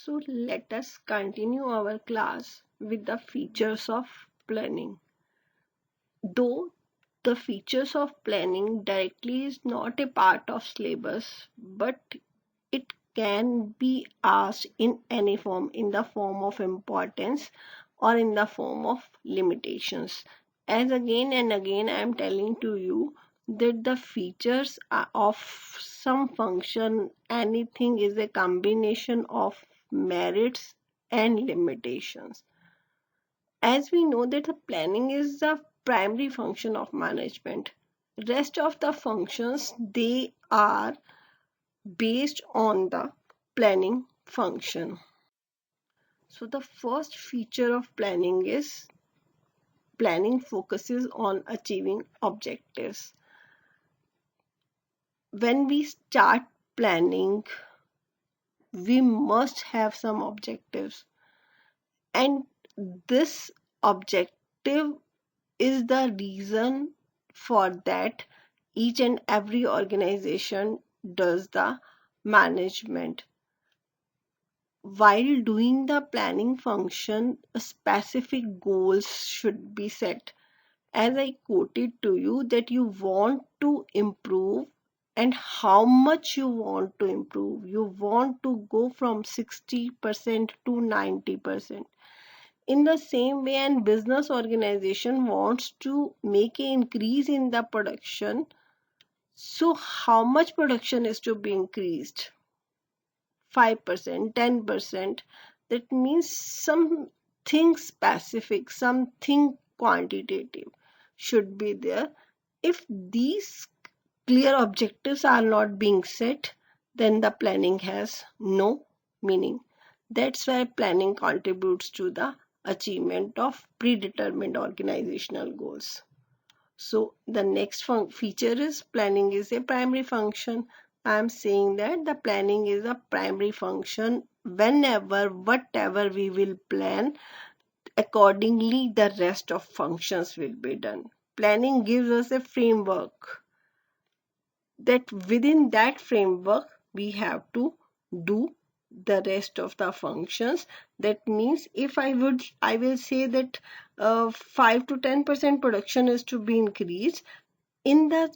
So let us continue our class with the features of planning. Though the features of planning directly is not a part of syllabus, but it can be asked in any form, in the form of importance or in the form of limitations. As again and again I am telling to you that the features of some function, anything is a combination of merits and limitations. As we know that the planning is the primary function of management, rest of the functions they are based on the planning function. So the first feature of planning is planning focuses on achieving objectives. When we start planning, we must have some objectives, and this objective is the reason for that each and every organization does the management. While doing the planning function, specific goals should be set. As I quoted to you that you want to improve and how much you want to improve. You want to go from 60% to 90%. In the same way, an business organization wants to make an increase in the production. So how much production is to be increased? 5%, 10%. That means something specific, something quantitative should be there. If these clear objectives are not being set, then the planning has no meaning. That's why planning contributes to the achievement of predetermined organizational goals. So the next feature is planning is a primary function. I am saying that the planning is a primary function. Whenever, whatever we will plan, accordingly the rest of functions will be done. Planning gives us a framework that within that framework we have to do the rest of the functions. That means if I will say that 5 to 10% production is to be increased in the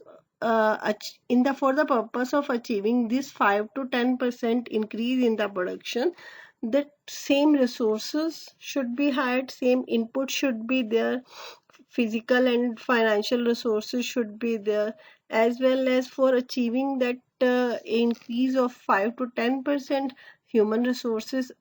for the purpose of achieving this 5 to 10% increase in the production, that same resources should be hired, same input should be there, physical and financial resources should be there, as well as for achieving that increase of 5 to 10% human resources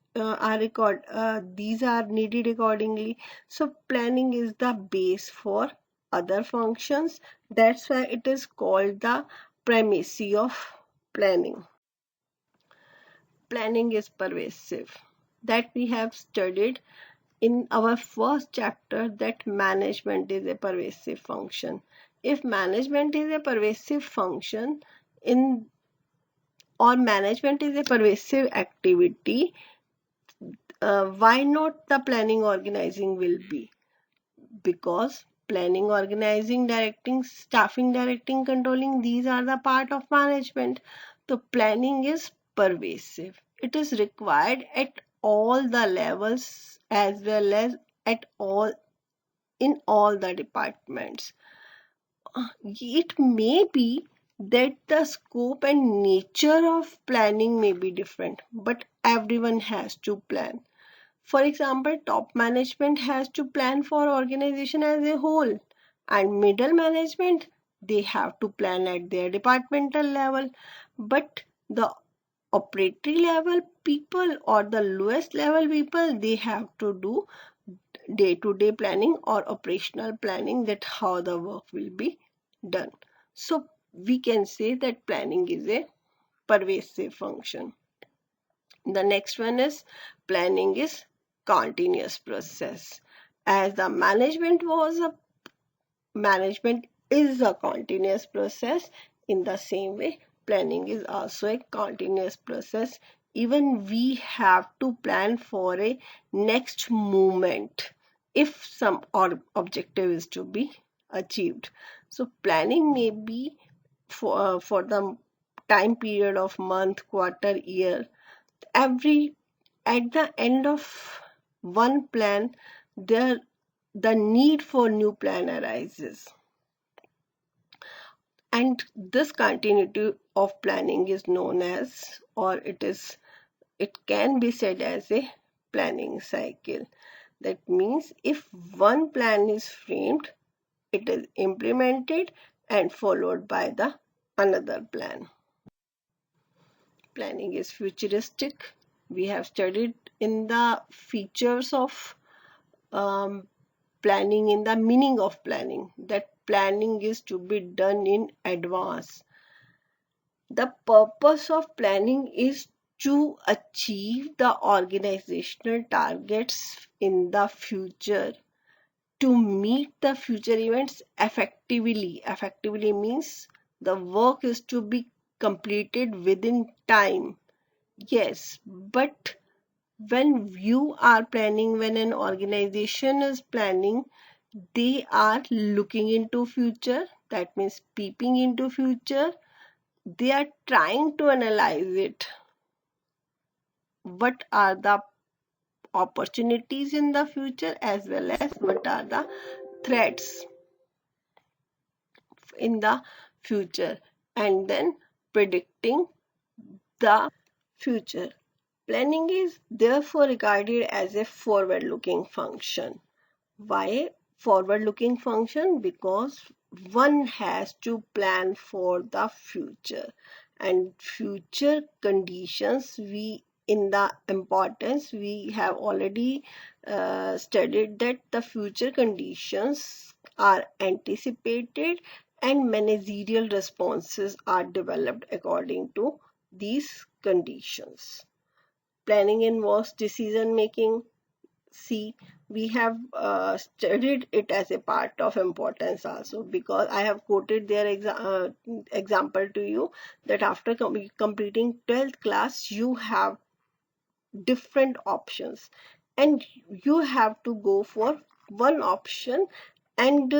these are needed accordingly. So planning is the base for other functions. That's why it is called the primacy of planning. Planning is pervasive. That we have studied in our first chapter, that management is a pervasive function. If management is a pervasive function in or management is a pervasive activity, why not the planning organizing will be? Because planning, organizing, directing, staffing, directing, controlling, these are the part of management. The planning is pervasive. It is required at all the levels as well as at all in all the departments. It may be that the scope and nature of planning may be different, but everyone has to plan. For example, top management has to plan for organization as a whole, and middle management, they have to plan at their departmental level. But the operatory level people or the lowest level people, they have to do day-to-day planning or operational planning, that how the work will be done. So we can say that planning is a pervasive function. The next one is planning is continuous process. As the management is a continuous process, in the same way planning is also a continuous process. Even we have to plan for a next movement if some objective is to be achieved. So planning may be for the time period of month, quarter, year. at the end of one plan, there the need for new plan arises. And this continuity of planning is known as, or it can be said as a planning cycle. That means if one plan is framed, it is implemented and followed by the another plan. Planning is futuristic. We have studied in the features of um, planning, in the meaning of planning, that planning is to be done in advance. The purpose of planning is to achieve the organizational targets in the future, to meet the future events effectively. Effectively means the work is to be completed within time. Yes, but when you are planning, when an organization is planning, they are looking into future. That means peeping into future. They are trying to analyze it. What are the opportunities in the future as well as what are the threats in the future, and then predicting the future. Planning is therefore regarded as a forward looking function. Why forward looking function? Because one has to plan for the future, and future conditions, we in the importance we have already studied that the future conditions are anticipated and managerial responses are developed according to these conditions. Planning involves decision making. See, we have studied it as a part of importance also, because I have quoted their example to you, that after completing 12th class you have different options and you have to go for one option, and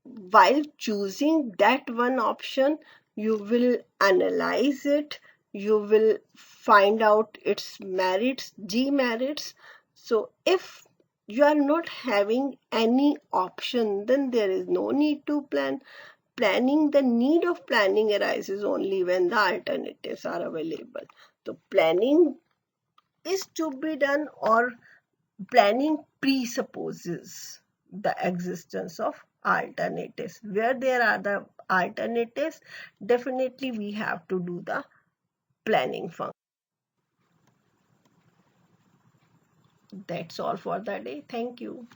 while choosing that one option you will analyze it, you will find out its merits, demerits. So if you are not having any option, then there is no need to plan. The need of planning arises only when the alternatives are available. So planning is to be done, or planning presupposes the existence of alternatives. Where there are the alternatives, definitely we have to do the planning function. That's all for the day. Thank you.